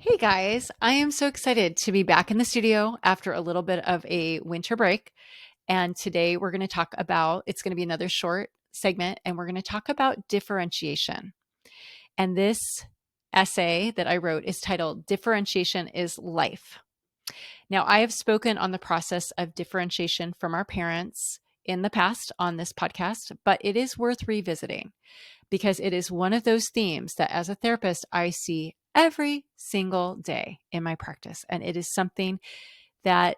Hey guys, I am so excited to be back in the studio after a little bit of a winter break. And today we're going to talk about it's going to be another short segment, and we're going to talk about differentiation. And this essay that I wrote is titled Differentiation is Life. Now, I have spoken on the process of differentiation from our parents in the past on this podcast, but it is worth revisiting because it is one of those themes that as a therapist, I see every single day in my practice. And it is something that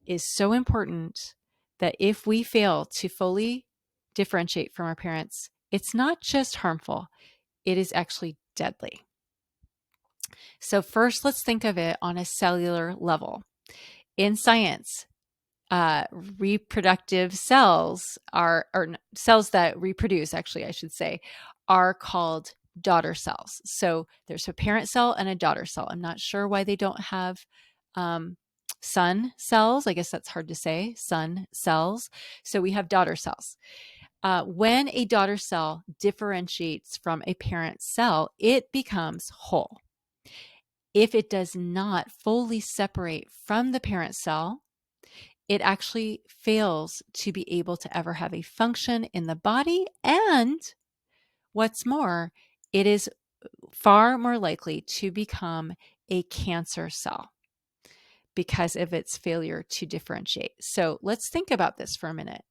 is so important that if we fail to fully differentiate from our parents, it's not just harmful, it is actually deadly. So, first, let's think of it on a cellular level. In science, reproductive cells or cells that reproduce, actually, I should say, are called daughter cells. So there's a parent cell and a daughter cell. I'm not sure why they don't have son cells. I guess that's hard to say, son cells. So we have daughter cells. When a daughter cell differentiates from a parent cell, it becomes whole. If it does not fully separate from the parent cell, it actually fails to be able to ever have a function in the body. And what's more, it is far more likely to become a cancer cell because of its failure to differentiate. So let's think about this for a minute.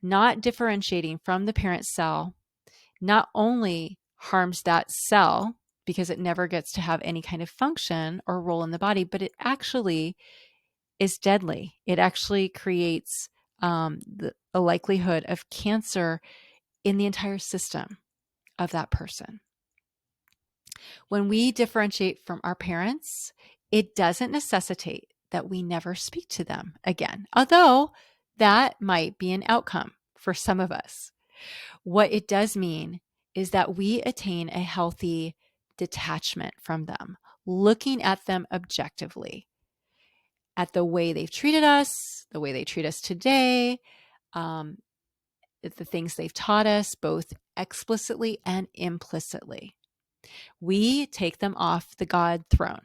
Not differentiating from the parent cell not only harms that cell because it never gets to have any kind of function or role in the body, but it actually is deadly. It actually creates a likelihood of cancer in the entire system of that person. When we differentiate from our parents, it doesn't necessitate that we never speak to them again, although that might be an outcome for some of us. What it does mean is that we attain a healthy detachment from them, looking at them objectively, at the way they've treated us, the way they treat us today, um, the things they've taught us, both explicitly and implicitly. We take them off the God throne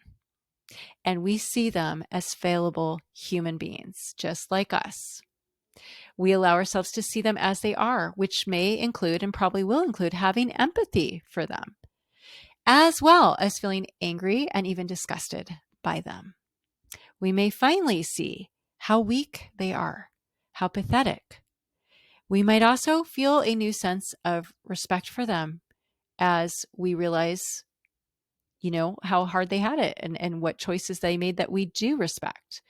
and we see them as fallible human beings, just like us. We allow ourselves to see them as they are, which may include and probably will include having empathy for them, as well as feeling angry and even disgusted by them. We may finally see how weak they are, how pathetic. We might also feel a new sense of respect for them as we realize, how hard they had it and what choices they made that we do respect.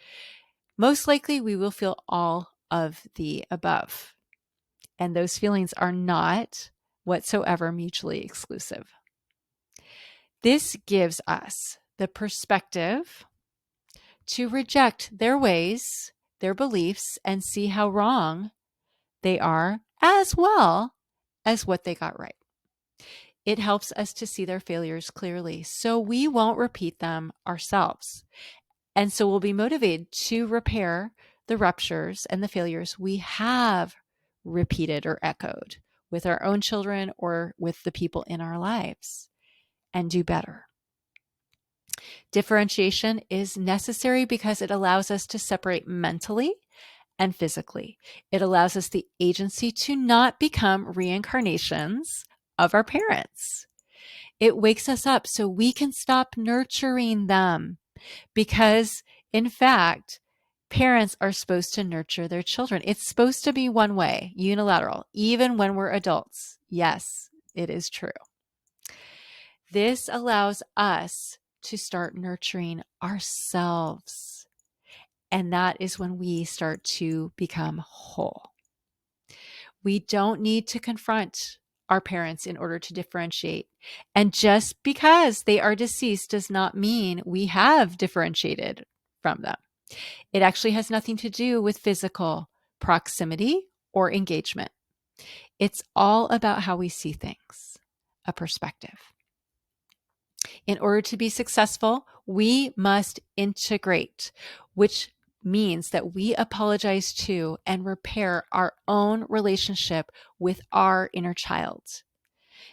Most likely, we will feel all of the above. And those feelings are not whatsoever mutually exclusive. This gives us the perspective to reject their ways, their beliefs, and see how wrong they are, as well as what they got right. It helps us to see their failures clearly so we won't repeat them ourselves. And so we'll be motivated to repair the ruptures and the failures we have repeated or echoed with our own children or with the people in our lives and do better. Differentiation is necessary because it allows us to separate mentally and physically. It allows us the agency to not become reincarnations of our parents. It wakes us up so we can stop nurturing them because, in fact, parents are supposed to nurture their children. It's supposed to be one way, unilateral, even when we're adults. Yes, it is true. This allows us to start nurturing ourselves. And that is when we start to become whole. We don't need to confront our parents in order to differentiate. And just because they are deceased does not mean we have differentiated from them. It actually has nothing to do with physical proximity or engagement. It's all about how we see things, a perspective. In order to be successful, we must integrate, which means that we apologize to and repair our own relationship with our inner child.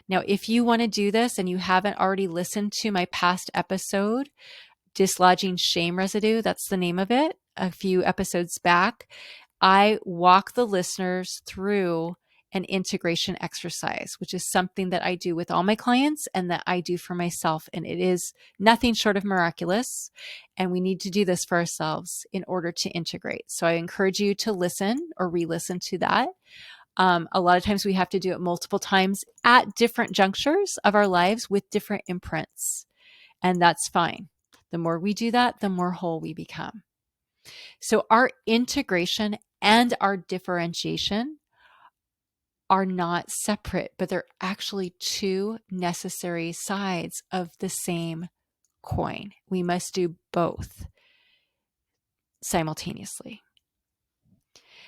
Now, if you want to do this and you haven't already listened to my past episode, Dislodging Shame Residue, that's the name of it, a few episodes back, I walk the listeners through an integration exercise, which is something that I do with all my clients and that I do for myself. And it is nothing short of miraculous. And we need to do this for ourselves in order to integrate. So I encourage you to listen or re-listen to that. A lot of times we have to do it multiple times at different junctures of our lives with different imprints. And that's fine. The more we do that, the more whole we become. So our integration and our differentiation are not separate, but they're actually two necessary sides of the same coin. We must do both simultaneously.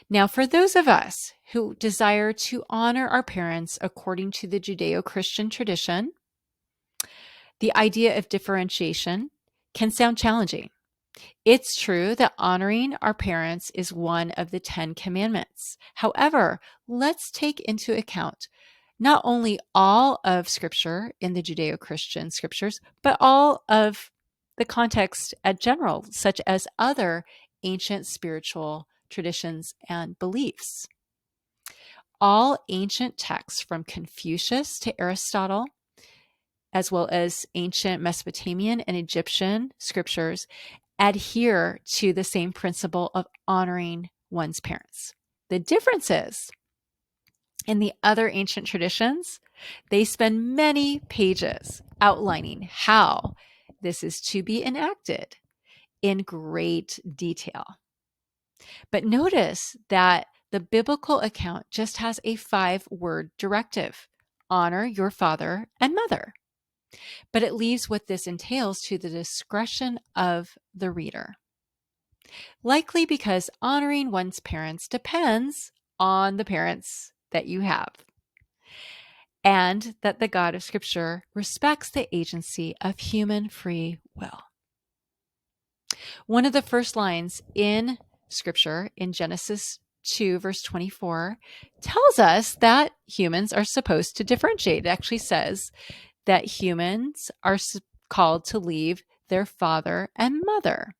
Now, for those of us who desire to honor our parents according to the Judeo-Christian tradition, the idea of differentiation can sound challenging. It's true that honoring our parents is one of the 10 commandments. However, let's take into account not only all of scripture in the Judeo-Christian scriptures, but all of the context at general, such as other ancient spiritual traditions and beliefs. All ancient texts from Confucius to Aristotle, as well as ancient Mesopotamian and Egyptian scriptures, adhere to the same principle of honoring one's parents. The difference is, in the other ancient traditions, they spend many pages outlining how this is to be enacted in great detail. But notice that the biblical account just has a 5-word directive: honor your father and mother. But it leaves what this entails to the discretion of the reader. Likely because honoring one's parents depends on the parents that you have, and that the God of Scripture respects the agency of human free will. One of the first lines in Scripture, in Genesis 2, verse 24, tells us that humans are supposed to differentiate. It actually says that humans are called to leave their father and mother.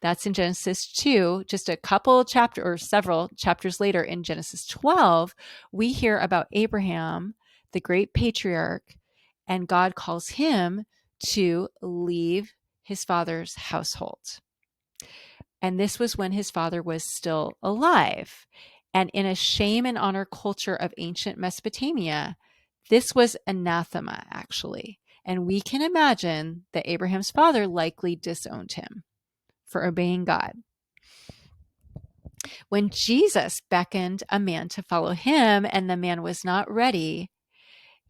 That's in Genesis 2. Just a couple chapters or several chapters later in Genesis 12, we hear about Abraham, the great patriarch, and God calls him to leave his father's household. And this was when his father was still alive. And in a shame and honor culture of ancient Mesopotamia, this was anathema, actually. And we can imagine that Abraham's father likely disowned him for obeying God. When Jesus beckoned a man to follow him and the man was not ready,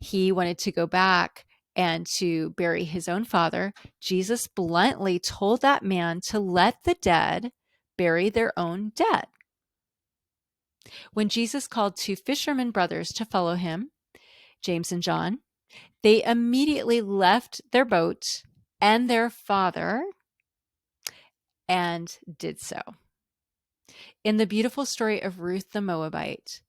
he wanted to go back and to bury his own father. Jesus bluntly told that man to let the dead bury their own dead. When Jesus called 2 fishermen brothers to follow him, James and John, they immediately left their boat and their father and did so. In the beautiful story of Ruth the Moabite,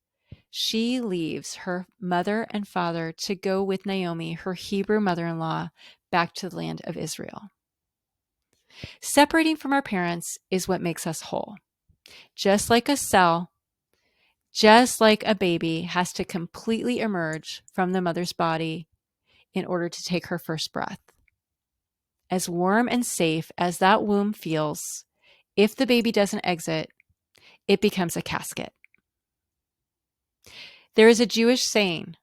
she leaves her mother and father to go with Naomi, her Hebrew mother-in-law, back to the land of Israel. Separating from our parents is what makes us whole. Just like a cell, just like a baby has to completely emerge from the mother's body in order to take her first breath. As warm and safe as that womb feels, if the baby doesn't exit, it becomes a casket. There is a Jewish saying,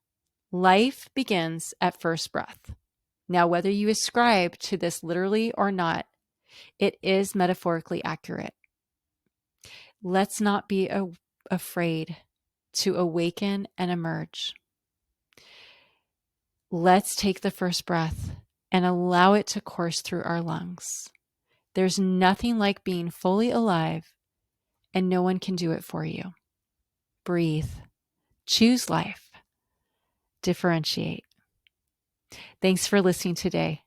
life begins at first breath. Now, whether you ascribe to this literally or not, it is metaphorically accurate. Let's not be afraid to awaken and emerge. Let's take the first breath and allow it to course through our lungs. There's nothing like being fully alive, and no one can do it for you. Breathe. Choose life. Differentiate. Thanks for listening today.